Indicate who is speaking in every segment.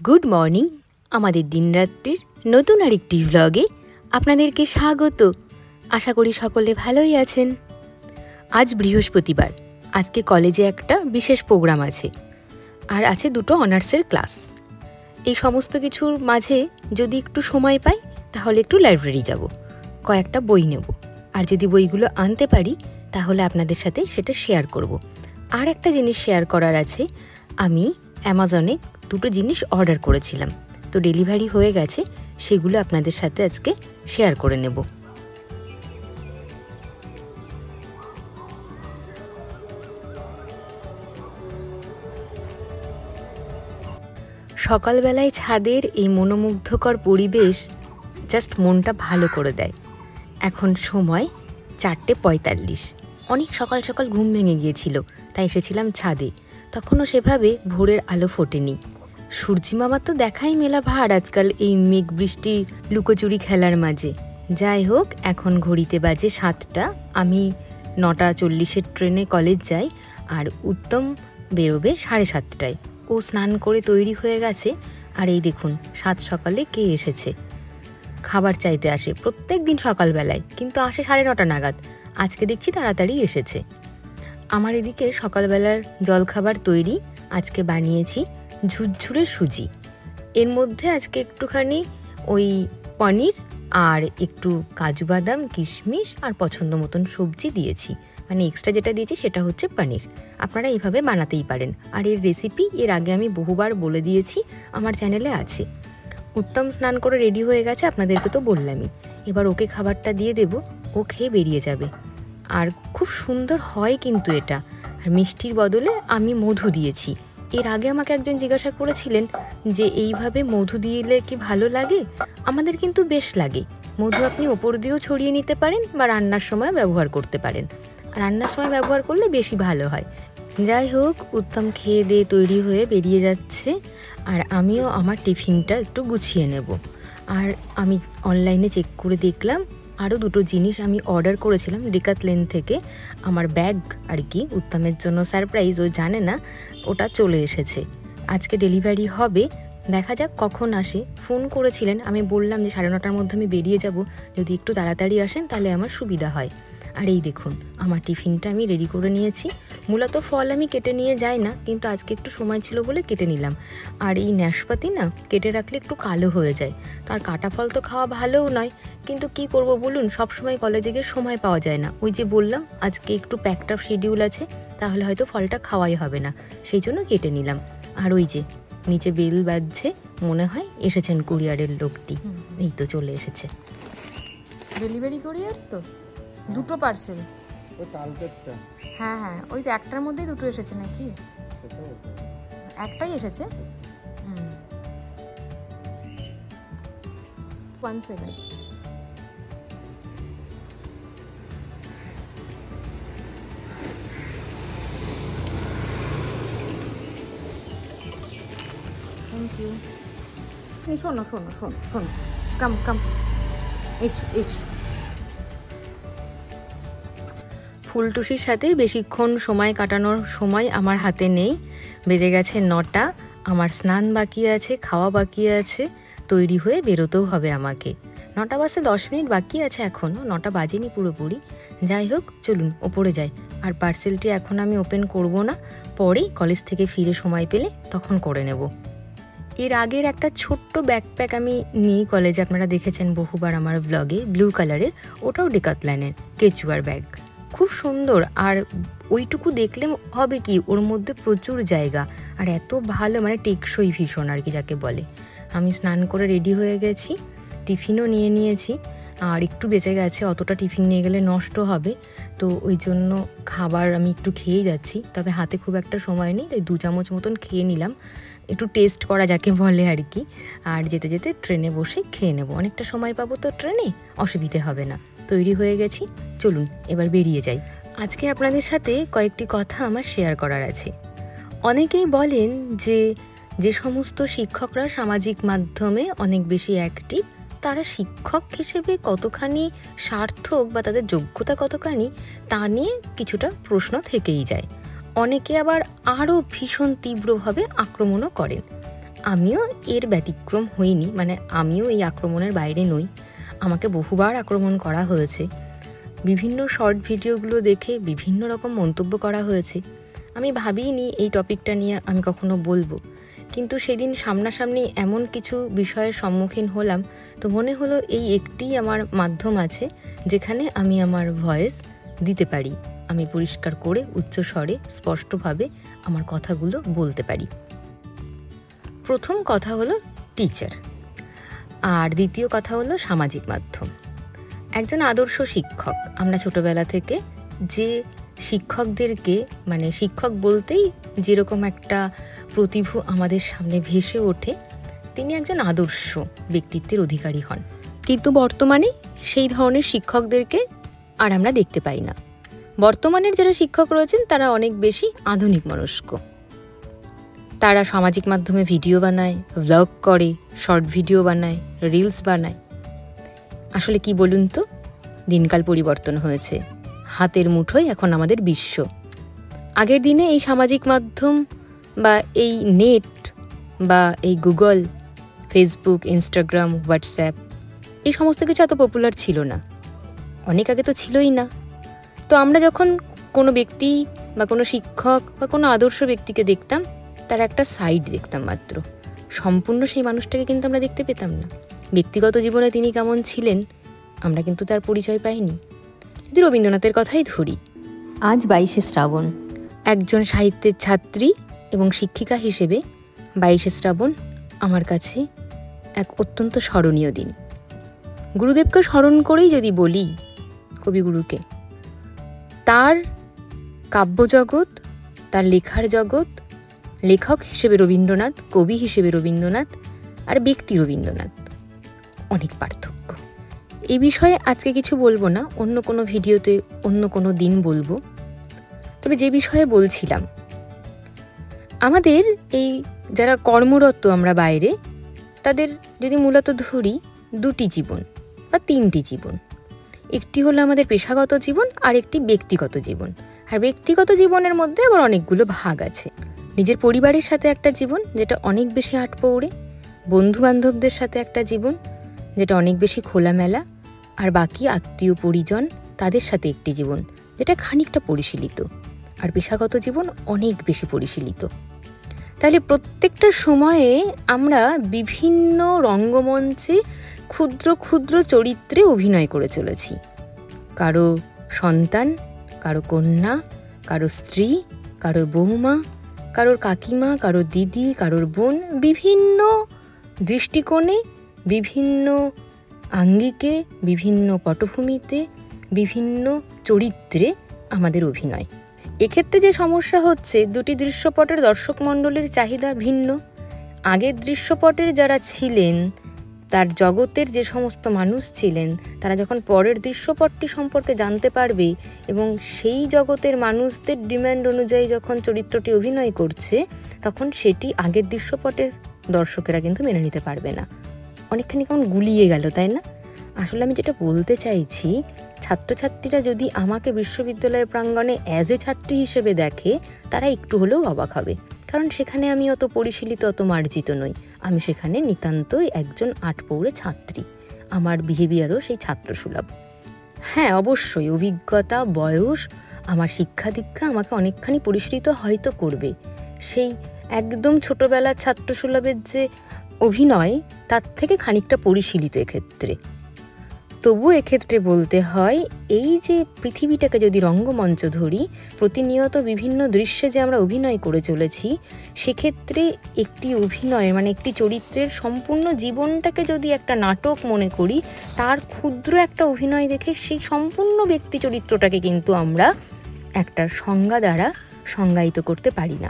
Speaker 1: Good morning. আমাদের দিনরাত্রির নতুন আরেকটি ভ্লগে আপনাদেরকে স্বাগত। আশা করি সকলে ভালোই আছেন। আজ বৃহস্পতিবার, আজকে কলেজে একটা বিশেষ প্রোগ্রাম আছে, আর আছে দুটো অনার্সের ক্লাস। এই সমস্ত কিছুর মাঝে যদি একটু সময় পাই তাহলে একটু লাইব্রেরি যাব, কয়েকটা বই নেব, আর যদি বইগুলো আনতে পারি তাহলে আপনাদের সাথে সেটা শেয়ার করব। আর একটা জিনিস শেয়ার করার আছে, আমি অ্যামাজনে দুটো জিনিস অর্ডার করেছিলাম, তো ডেলিভারি হয়ে গেছে, সেগুলো আপনাদের সাথে আজকে শেয়ার করে নেব। সকালবেলায় ছাদের এই মনোমুগ্ধকর পরিবেশ জাস্ট মনটা ভালো করে দেয়। এখন সময় 4:45। অনেক সকাল সকাল ঘুম ভেঙে গিয়েছিল, তাই এসেছিলাম ছাদে। তখনও সেভাবে ভোরের আলো ফোটেনি। সূর্যি মামার তো দেখাই মেলা ভার আজকাল এই মেঘ বৃষ্টি লুকোচুরি খেলার মাঝে। যাই হোক, এখন ঘড়িতে বাজে 7টা। আমি 9:40 ট্রেনে কলেজ যাই, আর উত্তম বেরোবে 7:30টায়। ও স্নান করে তৈরি হয়ে গেছে, আর এই দেখুন সাত সকালে কে এসেছে। খাবার চাইতে আসে প্রত্যেক দিন সকালবেলায়, কিন্তু আসে 9:30 নাগাদ। আজকে দেখছি তাড়াতাড়ি এসেছে। আমার এদিকে সকালবেলার জলখাবার তৈরি। আজকে বানিয়েছি ঝুরঝুরে সুজি। এর মধ্যে আজকে একটুখানি ওই পনির আর একটু কাজু বাদাম, কিশমিশ আর পছন্দ মতন সবজি দিয়েছি। মানে এক্সট্রা যেটা দিয়েছি সেটা হচ্ছে পনির। আপনারা এইভাবে বানাতেই পারেন, আর এর রেসিপি এর আগে আমি বহুবার বলে দিয়েছি, আমার চ্যানেলে আছে। উত্তম স্নান করে রেডি হয়ে গেছে, আপনাদেরকে তো বললামই। এবার ওকে খাবারটা দিয়ে দেব, ও খেয়ে বেরিয়ে যাবে। আর খুব সুন্দর হয় কিন্তু এটা। আর মিষ্টির বদলে আমি মধু দিয়েছি। এর আগে আমাকে একজন জিজ্ঞাসা করেছিলেন যে এইভাবে মধু দিলে কি ভালো লাগে। আমাদের কিন্তু বেশ লাগে। মধু আপনি ওপর দিয়েও ছড়িয়ে নিতে পারেন, বা রান্নার সময় ব্যবহার করতে পারেন। রান্নার সময় ব্যবহার করলে বেশি ভালো হয়। যাই হোক, উত্তম খেয়ে দিয়ে তৈরি হয়ে বেরিয়ে যাচ্ছে, আর আমিও আমার টিফিনটা একটু গুছিয়ে নেব। আর আমি অনলাইনে চেক করে দেখলাম আরও দুটো জিনিস আমি অর্ডার করেছিলাম ডিকাথলেন থেকে। আমার ব্যাগ আর কি, উত্তমের জন্য সারপ্রাইজ, ও জানে না, ওটা চলে এসেছে। আজকে ডেলিভারি হবে, দেখা যাক কখন আসে। ফোন করেছিলেন, আমি বললাম যে 9:30টার মধ্যে আমি বেরিয়ে যাব, যদি একটু তাড়াতাড়ি আসেন তাহলে আমার সুবিধা হয়। আর এই দেখুন আমার টিফিনটা আমি রেডি করে নিয়েছি। মূলত ফল আমি কেটে নিয়ে যাই না, কিন্তু আজকে একটু সময় ছিল বলে কেটে নিলাম। আর এই নাশপাতি না কেটে রাখলে একটু কালো হয়ে যায়, তার কাটা ফল তো খাওয়া ভালোও নয়, কিন্তু কি করব বলুন, সবসময় কলেজে গিয়ে সময় পাওয়া যায় না। ওই যে বললাম আজকে একটু প্যাকড আপ শিডিউল আছে, তাহলে হয়তো ফলটা খাওয়াই হবে না, সেই জন্য কেটে নিলাম। আর ওই যে নিচে বেল বাজছে, মনে হয় এসেছেন কুরিয়ারের লোকটি। এই তো চলে এসেছে ডেলিভারি কুরিয়ার। তো দুটো পার্সেল, হ্যাঁ হ্যাঁ, ওই যে একটার মধ্যেই দুটো এসেছে নাকি? একটাই এসেছে। 17। Thank you. শোনো শোনো শোনো শোনো, কাম কাম, ফুলটুসির সাথে বেশিক্ষণ সময় কাটানোর সময় আমার হাতে নেই। বেজে গেছে 9টা, আমার স্নান বাকি আছে, খাওয়া বাকি আছে, তৈরি হয়ে বেরোতেও হবে আমাকে। 9টা বাজতে 10 মিনিট বাকি আছে, এখনও 9টা বাজেনি পুরোপুরি। যাই হোক, চলুন ওপরে যাই। আর পার্সেলটি এখন আমি ওপেন করব না, পরেই কলেজ থেকে ফিরে সময় পেলে তখন করে নেব। এর আগের একটা ছোট্ট ব্যাকপ্যাক আমি নিই কলেজে, আপনারা দেখেছেন বহুবার আমার ব্লগে, ব্লু কালারের, ওটাও ডিকাথলনের কেচুয়ার ব্যাগ, খুব সুন্দর। আর ওইটুকু দেখলে হবে কি, ওর মধ্যে প্রচুর জায়গা, আর এত ভালো, মানে টেকসই ভীষণ আর কি যাকে বলে। আমি স্নান করে রেডি হয়ে গেছি, টিফিনও নিয়ে নিয়েছি, আর একটু বেঁচে গেছে, অতটা টিফিন নিয়ে গেলে নষ্ট হবে, তো ওই জন্য খাবার আমি একটু খেয়েই যাচ্ছি। তবে হাতে খুব একটা সময় নেই, তাই 2 চামচ মতন খেয়ে নিলাম, একটু টেস্ট করা যাকে বলে আর কি। আর যেতে যেতে ট্রেনে বসে খেয়ে নেব, অনেকটা সময় পাবো তো ট্রেনে, অসুবিধে হবে না। তৈরি হয়ে গেছি, চলুন এবার বেরিয়ে যাই। আজকে আপনাদের সাথে কয়েকটি কথা আমার শেয়ার করার আছে। অনেকেই বলেন যে যে সমস্ত শিক্ষকরা সামাজিক মাধ্যমে অনেক বেশি অ্যাক্টিভ, তারা শিক্ষক হিসেবে কতখানি সার্থক বা তাদের যোগ্যতা কতখানি, তা নিয়ে কিছুটা প্রশ্ন থেকেই যায়। অনেকে আবার আরও ভীষণ তীব্রভাবে আক্রমণও করেন। আমিও এর ব্যতিক্রম হইনি, মানে আমিও এই আক্রমণের বাইরে নই। আমাকে বহুবার আক্রমণ করা হয়েছে, বিভিন্ন শর্ট ভিডিওগুলো দেখে বিভিন্ন রকম মন্তব্য করা হয়েছে। আমি ভাবিনি এই টপিকটা নিয়ে আমি কখনো বলবো, কিন্তু সেদিন সামনাসামনি এমন কিছু বিষয়ের সম্মুখীন হলাম, তো মনে হলো এই একটি আমার মাধ্যম আছে যেখানে আমি আমার ভয়েস দিতে পারি, আমি পরিষ্কার করে উচ্চ স্বরে স্পষ্টভাবে আমার কথাগুলো বলতে পারি। প্রথম কথা হলো টিচার, আর দ্বিতীয় কথা হলো সামাজিক মাধ্যম। একজন আদর্শ শিক্ষক, আমরা ছোটবেলা থেকে যে শিক্ষকদেরকে, মানে শিক্ষক বলতেই যেরকম একটা প্রতিভা আমাদের সামনে ভেসে ওঠে, তিনি একজন আদর্শ ব্যক্তিত্বের অধিকারী হন। কিন্তু বর্তমানে সেই ধরনের শিক্ষকদেরকে আর আমরা দেখতে পাই না। বর্তমানের যারা শিক্ষক রয়েছেন তারা অনেক বেশি আধুনিক মনস্ক। তারা সামাজিক মাধ্যমে ভিডিও বানায়, ভ্লগ করে, শর্ট ভিডিও বানায়, রিলস বানায়। আসলে কি বলুন তো, দিনকাল পরিবর্তন হয়েছে, হাতের মুঠোয় এখন আমাদের বিশ্ব। আগের দিনে এই সামাজিক মাধ্যম বা এই নেট বা এই গুগল, ফেসবুক, ইনস্টাগ্রাম, হোয়াটসঅ্যাপ এই সমস্ত কিছু এত পপুলার ছিল না, অনেক আগে তো ছিলই না। তো আমরা যখন কোনো ব্যক্তি বা কোনো শিক্ষক বা কোনো আদর্শ ব্যক্তিকে দেখতাম, তার একটা সাইড দেখতাম মাত্র, সম্পূর্ণ সেই মানুষটাকে কিন্তু আমরা দেখতে পেতাম না। ব্যক্তিগত জীবনে তিনি কেমন ছিলেন আমরা কিন্তু তার পরিচয় পাইনি। যদি রবীন্দ্রনাথের কথাই ধরি, আজ 22শে শ্রাবণ, একজন সাহিত্যের ছাত্রী এবং শিক্ষিকা হিসেবে 22শে শ্রাবণ আমার কাছে এক অত্যন্ত স্মরণীয় দিন। গুরুদেবকে স্মরণ করেই যদি বলি, কবিগুরুকে, তার কাব্যজগৎ, তার লেখার জগৎ, লেখক হিসেবে রবীন্দ্রনাথ, কবি হিসেবে রবীন্দ্রনাথ, আর ব্যক্তি রবীন্দ্রনাথ, অনেক পার্থক্য। এই বিষয়ে আজকে কিছু বলবো না, অন্য কোনো ভিডিওতে অন্য কোনো দিন বলবো। তবে যে বিষয়ে বলছিলাম, আমাদের এই যারা কর্মরত আমরা বাইরে, তাদের যদি মূলত ধরি দুটি জীবন বা তিনটি জীবন। একটি হলো আমাদের পেশাগত জীবন, আর একটি ব্যক্তিগত জীবন। আর ব্যক্তিগত জীবনের মধ্যে আবার অনেকগুলো ভাগ আছে। নিজের পরিবারের সাথে একটা জীবন যেটা অনেক বেশি আটপৌড়ে, বন্ধু বান্ধবদের সাথে একটা জীবন যেটা অনেক বেশি খোলামেলা, আর বাকি আত্মীয় পরিজন তাদের সাথে একটি জীবন যেটা খানিকটা পরিশীলিত, আর পেশাগত জীবন অনেক বেশি পরিশীলিত। তাহলে প্রত্যেকটা সময়ে আমরা বিভিন্ন রঙ্গমঞ্চে ক্ষুদ্র ক্ষুদ্র চরিত্রে অভিনয় করে চলেছি। কারো সন্তান, কারো কন্যা, কারো স্ত্রী, কারোর বৌমা, কারোর কাকিমা, কারোর দিদি, কারোর বোন, বিভিন্ন দৃষ্টিকোণে, বিভিন্ন আঙ্গিকে, বিভিন্ন পটভূমিতে, বিভিন্ন চরিত্রে আমাদের অভিনয়। এক্ষেত্রে যে সমস্যা হচ্ছে, দুটি দৃশ্যপটের দর্শক মণ্ডলের চাহিদা ভিন্ন। আগের দৃশ্যপটের যারা ছিলেন, তার জগতের যে সমস্ত মানুষ ছিলেন, তারা যখন পরের দৃশ্যপটটি সম্পর্কে জানতে পারবে এবং সেই জগতের মানুষদের ডিম্যান্ড অনুযায়ী যখন চরিত্রটি অভিনয় করছে, তখন সেটি আগের দৃশ্যপটের দর্শকেরা কিন্তু মেনে নিতে পারবে না। অনেকখানি কেমন গুলিয়ে গেল, তাই না? আসলে আমি যেটা বলতে চাইছি, ছাত্রছাত্রীরা যদি আমাকে বিশ্ববিদ্যালয়ের প্রাঙ্গণে অ্যাজ এ ছাত্রী হিসেবে দেখে, তারা একটু হলেও অবাক হবে। কারণ সেখানে আমি অত পরিশীলিত, অত মার্জিত নই। আমি সেখানে নিতান্তই একজন আটপৌরে ছাত্রী। আমার বিহেভিয়ারও সেই ছাত্রসুলভ। হ্যাঁ, অবশ্যই অভিজ্ঞতা, বয়স, আমার শিক্ষা দীক্ষা আমাকে অনেকখানি পরিশীলিত হয়তো করবে। সেই একদম ছোটোবেলার ছাত্রসুলভের যে অভিনয়, তার থেকে খানিকটা পরিশীলিত এক্ষেত্রে। তবু এক্ষেত্রে বলতে হয়, এই যে পৃথিবীটাকে যদি রঙ্গমঞ্চ ধরি, প্রতিনিয়ত বিভিন্ন দৃশ্যে যে আমরা অভিনয় করে চলেছি, সেক্ষেত্রে একটি অভিনয়, মানে একটি চরিত্রের সম্পূর্ণ জীবনটাকে যদি একটা নাটক মনে করি, তার ক্ষুদ্র একটা অভিনয় দেখে সেই সম্পূর্ণ ব্যক্তি চরিত্রটাকে কিন্তু আমরা একটা সংজ্ঞা দ্বারা সংজ্ঞায়িত করতে পারি না।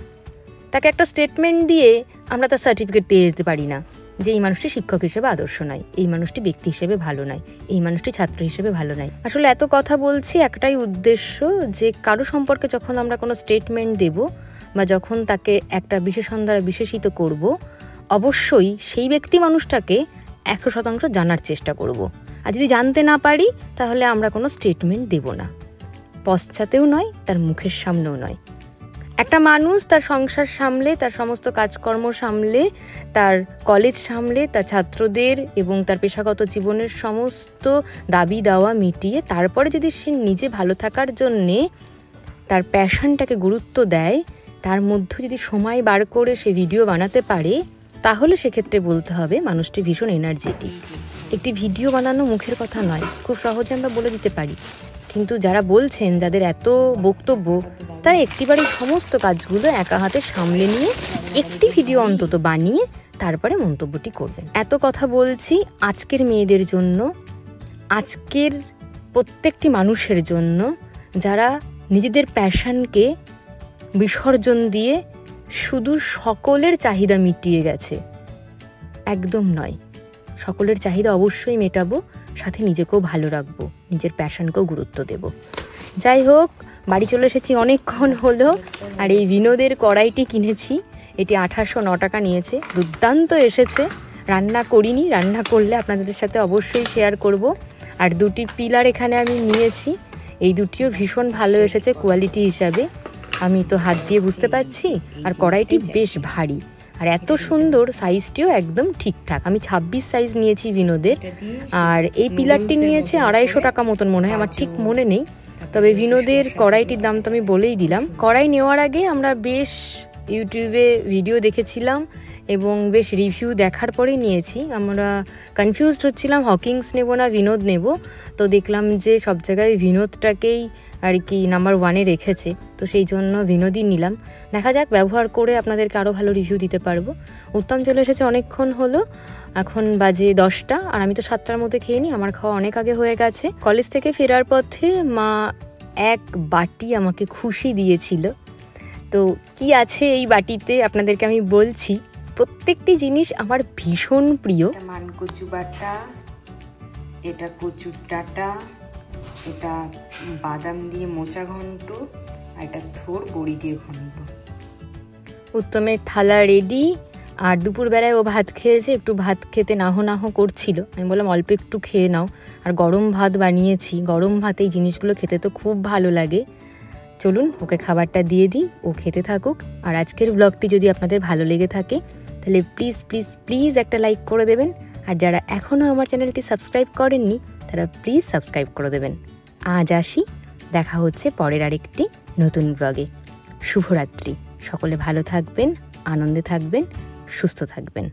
Speaker 1: তাকে একটা স্টেটমেন্ট দিয়ে আমরা তার সার্টিফিকেট দিয়ে দিতে পারি না যে এই মানুষটি শিক্ষক হিসেবে আদর্শ নয়, এই মানুষটি ব্যক্তি হিসেবে ভালো নয়, এই মানুষটি ছাত্র হিসেবে ভালো নয়। আসলে এত কথা বলছি একটাই উদ্দেশ্য, যে কারো সম্পর্কে যখন আমরা কোনো স্টেটমেন্ট দেব বা যখন তাকে একটা বিশেষণ দ্বারা বিশেষিত করব, অবশ্যই সেই ব্যক্তি মানুষটাকে 100% জানার চেষ্টা করব। আর যদি জানতে না পারি, তাহলে আমরা কোনো স্টেটমেন্ট দেব না, পশ্চাতেও নয়, তার মুখের সামনেও নয়। একটা মানুষ তার সংসার সামলে, তার সমস্ত কাজকর্ম সামলে, তার কলেজ সামলে, তার ছাত্রদের এবং তার পেশাগত জীবনের সমস্ত দাবি দাওয়া মিটিয়ে তারপরে যদি সে নিজে ভালো থাকার জন্যে তার প্যাশনটাকে গুরুত্ব দেয়, তার মধ্যে যদি সময় বার করে সে ভিডিও বানাতে পারে, তাহলে সেক্ষেত্রে বলতে হবে মানুষটি ভীষণ এনার্জেটিক। একটি ভিডিও বানানো মুখের কথা নয়, খুব সহজে আমরা বলে দিতে পারি, কিন্তু যারা বলছেন, যাদের এত বক্তব্য, তারা একটিবারই সমস্ত কাজগুলো একা হাতে সামলে নিয়ে একটি ভিডিও অন্তত বানিয়ে তারপরে মন্তব্যটি করবেন। এত কথা বলছি আজকের মেয়েদের জন্য, আজকের প্রত্যেকটি মানুষের জন্য যারা নিজেদের প্যাশনকে বিসর্জন দিয়ে শুধু সকলের চাহিদা মিটিয়ে গেছে। একদম নয়, সকলের চাহিদা অবশ্যই মেটাবো, সাথে নিজেকেও ভালো রাখবো, নিজের প্যাশনকেও গুরুত্ব দেব। যাই হোক, বাড়ি চলে এসেছি অনেকক্ষণ হলো, আর এই বিনোদের কড়াইটি কিনেছি। এটি 1809 টাকা নিয়েছে, দুর্দান্ত এসেছে। রান্না করিনি, রান্না করলে আপনাদের সাথে অবশ্যই শেয়ার করব। আর দুটি পিলার এখানে আমি নিয়েছি, এই দুটিও ভীষণ ভালো এসেছে কোয়ালিটি হিসাবে, আমি তো হাত দিয়ে বুঝতে পারছি। আর কড়াইটি বেশ ভারী, আর এত সুন্দর, সাইজটিও একদম ঠিকঠাক। আমি 26 সাইজ নিয়েছি বিনোদের, আর এই পিলারটি নিয়েছে 250 টাকা মতন মনে হয়, আমার ঠিক মনে নেই। তবে বিনোদের কড়াইটির দাম তো আমি বলেই দিলাম। কড়াই নেওয়ার আগে আমরা বেশ ইউটিউবে ভিডিও দেখেছিলাম এবং বেশ রিভিউ দেখার পরেই নিয়েছি। আমরা কনফিউজড হচ্ছিলাম হকিংস নেব না বিনোদ নেব, তো দেখলাম যে সব জায়গায় বিনোদটাকেই আর কি নাম্বার 1-এ রেখেছে, তো সেই জন্য বিনোদই নিলাম। দেখা যাক, ব্যবহার করে আপনাদেরকে আরও ভালো রিভিউ দিতে পারবো। উত্তম চলে এসেছে অনেকক্ষণ হলো, এখন বাজে 10টা, আর আমি তো 7টার মধ্যে খেয়ে নিই, আমার খাওয়া অনেক আগে হয়ে গেছে। কলেজ থেকে ফেরার পথে মা এক বাটি আমাকে খুশি দিয়েছিল, তো কি আছে এই বাটিতে আপনাদেরকে আমি বলছি। প্রত্যেকটি জিনিস আমার ভীষণ প্রিয়।
Speaker 2: মানকচু বাটা, এটা কচুর ডাঁটা, এটা বাদাম দিয়ে মোচা ঘন্ট, আর এটা থোর বড়ি দিয়ে ঘন্ট।
Speaker 1: উত্তমের থালা রেডি, আর দুপুরবেলায় ও ভাত খেয়েছে, একটু ভাত খেতে নাহ করছিল। আমি বললাম অল্প একটু খেয়ে নাও, আর গরম ভাত বানিয়েছি, গরম ভাত এই জিনিসগুলো খেতে তো খুব ভালো লাগে। চলুন ওকে খাবারটা দিয়ে দিই, ও খেতে থাকুক। আর আজকের ব্লগটি যদি আপনাদের ভালো লেগে থাকে তাহলে প্লিজ প্লিজ প্লিজ একটা লাইক করে দেবেন, আর যারা এখনও আমার চ্যানেলটি সাবস্ক্রাইব করেননি তারা প্লিজ সাবস্ক্রাইব করে দেবেন। আজ আসি, দেখা হচ্ছে পরের আরেকটি নতুন ব্লগে। শুভরাত্রি, সকলে ভালো থাকবেন, আনন্দে থাকবেন, সুস্থ থাকবেন।